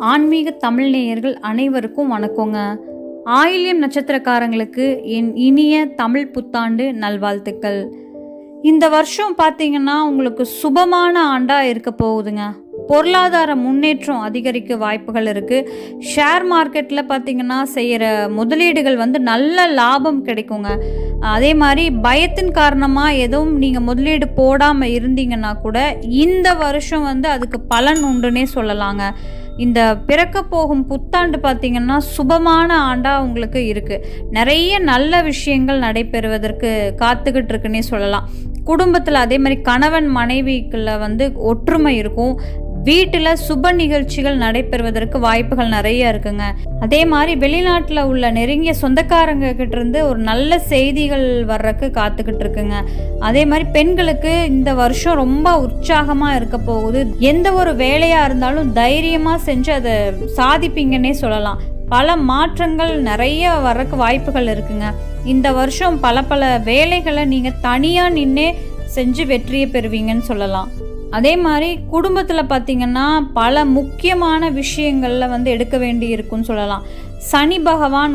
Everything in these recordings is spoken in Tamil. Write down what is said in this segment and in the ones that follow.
ஆன்மீக தமிழ் நேயர்கள் அனைவருக்கும் வணக்கங்க. ஆயில்யம் நட்சத்திரக்காரங்களுக்கு என் இனிய தமிழ் புத்தாண்டு நல்வாழ்த்துக்கள். இந்த வருஷம் பார்த்தீங்கன்னா உங்களுக்கு சுபமான ஆண்டாக இருக்க போகுதுங்க. பொருளாதார முன்னேற்றம் அதிகரிக்க வாய்ப்புகள் இருக்குது. ஷேர் மார்க்கெட்டில் பார்த்திங்கன்னா செய்கிற முதலீடுகள் நல்ல லாபம் கிடைக்குங்க. அதே மாதிரி பயத்தின் காரணமாக எதுவும் நீங்கள் முதலீடு போடாமல் இருந்தீங்கன்னா கூட இந்த வருஷம் அதுக்கு பலன் உண்டுன்னே சொல்லலாங்க. இந்த பிறக்க போகும் புத்தாண்டு பார்த்திங்கன்னா சுபமான ஆண்டாக உங்களுக்கு இருக்குது. நிறைய நல்ல விஷயங்கள் நடைபெறுவதற்கு காத்துக்கிட்டு இருக்குன்னே சொல்லலாம். குடும்பத்தில் அதே மாதிரி கணவன் மனைவிக்குள்ள ஒற்றுமை இருக்கும். வீட்டில் சுப நிகழ்ச்சிகள் நடைபெறுவதற்கு வாய்ப்புகள் நிறைய இருக்குங்க. அதே மாதிரி வெளிநாட்டில் உள்ள நெருங்கிய சொந்தக்காரங்க கிட்ட இருந்து ஒரு நல்ல செய்திகள் வர்றதுக்கு காத்துக்கிட்டு இருக்குங்க. அதே மாதிரி பெண்களுக்கு இந்த வருஷம் ரொம்ப உற்சாகமாக இருக்க போகுது. எந்த ஒரு வேலையாக இருந்தாலும் தைரியமாக செஞ்சு அதை சாதிப்பீங்கன்னே சொல்லலாம். பல மாற்றங்கள் நிறைய வர்றதுக்கு வாய்ப்புகள் இருக்குங்க. இந்த வருஷம் பல வேலைகளை நீங்கள் தனியாக நின்னே செஞ்சு வெற்றியை பெறுவீங்கன்னு சொல்லலாம். அதே மாதிரி குடும்பத்தில் பார்த்திங்கன்னா பல முக்கியமான விஷயங்களில் எடுக்க வேண்டி இருக்குன்னு சொல்லலாம். சனி பகவான்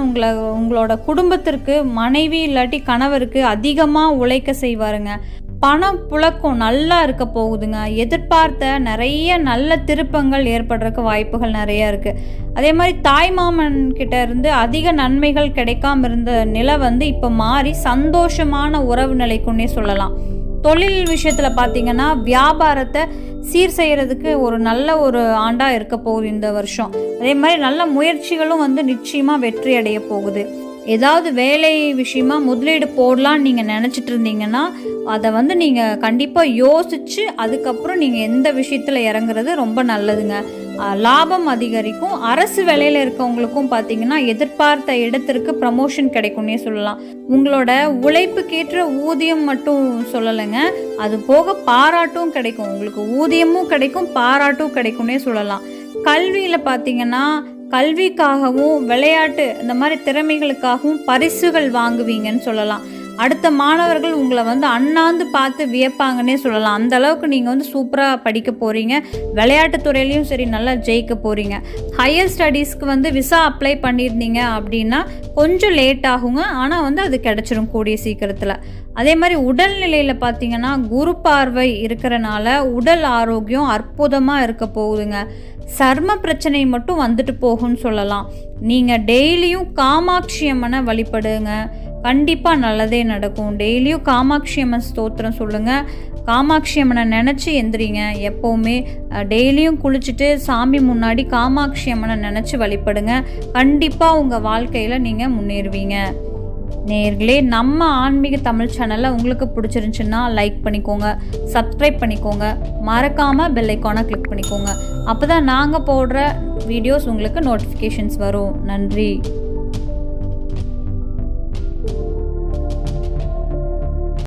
உங்களோட குடும்பத்திற்கு மனைவி இல்லாட்டி கணவருக்கு அதிகமாக உழைக்க செய்வாருங்க. பணம் புழக்கம் நல்லா இருக்க போகுதுங்க. எதிர்பார்த்த நிறைய நல்ல திருப்பங்கள் ஏற்படுறதுக்கு வாய்ப்புகள் நிறையா இருக்குது. அதே மாதிரி தாய்மாமன் கிட்ட இருந்து அதிக நன்மைகள் கிடைக்காம இருந்த நிலை இப்போ மாறி சந்தோஷமான உறவு நிலைக்குன்னே சொல்லலாம். தொழில் விஷயத்தில் பார்த்திங்கன்னா வியாபாரத்தை சீர் செய்கிறதுக்கு ஒரு நல்ல ஒரு ஆண்டாக இருக்க போகுது இந்த வருஷம். அதே மாதிரி நல்ல முயற்சிகளும் நிச்சயமாக வெற்றி அடைய போகுது. ஏதாவது வேலை விஷயமா முதலீடு போடலான்னு நீங்கள் நினச்சிட்டு இருந்தீங்கன்னா அதை நீங்கள் கண்டிப்பாக யோசித்து அதுக்கப்புறம் நீங்கள் எந்த விஷயத்தில் இறங்குறது ரொம்ப நல்லதுங்க. லாபம் அதிகரிக்கும். அரசு வேலையில் இருக்கவங்களுக்கும் பார்த்தீங்கன்னா எதிர்பார்த்த இடத்திற்கு ப்ரமோஷன் கிடைக்கும்னே சொல்லலாம். உங்களோட உழைப்புக்கேற்ற ஊதியம் மட்டும் சொல்லலைங்க, அது போக பாராட்டும் கிடைக்கும். உங்களுக்கு ஊதியமும் கிடைக்கும், பாராட்டும் கிடைக்கும்னே சொல்லலாம். கல்வியில் பார்த்தீங்கன்னா கல்விக்காகவும் விளையாட்டு இந்த மாதிரி திறமைகளுக்காகவும் பரிசுகள் வாங்குவீங்கன்னு சொல்லலாம். அடுத்த மாணவர்கள் உங்களை அண்ணாந்து பார்த்து வியப்பாங்கன்னே சொல்லலாம். அந்த அளவுக்கு நீங்கள் சூப்பராக படிக்க போகிறீங்க. விளையாட்டு துறையிலையும் சரி நல்லா ஜெயிக்க போகிறீங்க. ஹையர் ஸ்டடீஸ்க்கு விசா அப்ளை பண்ணியிருந்தீங்க அப்படின்னா கொஞ்சம் லேட் ஆகுங்க, ஆனால் அது கிடச்சிரும் கூடிய சீக்கிரத்தில். அதே மாதிரி உடல்நிலையில் பார்த்தீங்கன்னா குரு பார்வை இருக்கிறனால உடல் ஆரோக்கியம் அற்புதமாக இருக்க போகுதுங்க. சர்ம பிரச்சனை மட்டும் போகும்னு சொல்லலாம். நீங்கள் டெய்லியும் காமாட்சி அம்மனை வழிபடுங்க, கண்டிப்பாக நல்லதே நடக்கும். டெய்லியும் காமாட்சி அம்மன் ஸ்தோத்திரம் சொல்லுங்கள். காமாட்சி அம்மனை நினச்சி எந்திரிங்க. எப்போவுமே டெய்லியும் குளிச்சுட்டு சாமி முன்னாடி காமாட்சி அம்மனை நினச்சி வழிபடுங்க. கண்டிப்பாக உங்கள் வாழ்க்கையில் நீங்கள் முன்னேறுவீங்க. நேயர்களே, நம்ம ஆன்மீக தமிழ் சேனலில் உங்களுக்கு பிடிச்சிருந்துச்சுன்னா லைக் பண்ணிக்கோங்க, சப்ஸ்கிரைப் பண்ணிக்கோங்க, மறக்காமல் பெல் ஐக்கானை கிளிக் பண்ணிக்கோங்க. அப்போ தான் நாங்கள் போடுற வீடியோஸ் உங்களுக்கு நோட்டிஃபிகேஷன்ஸ் வரும். நன்றி.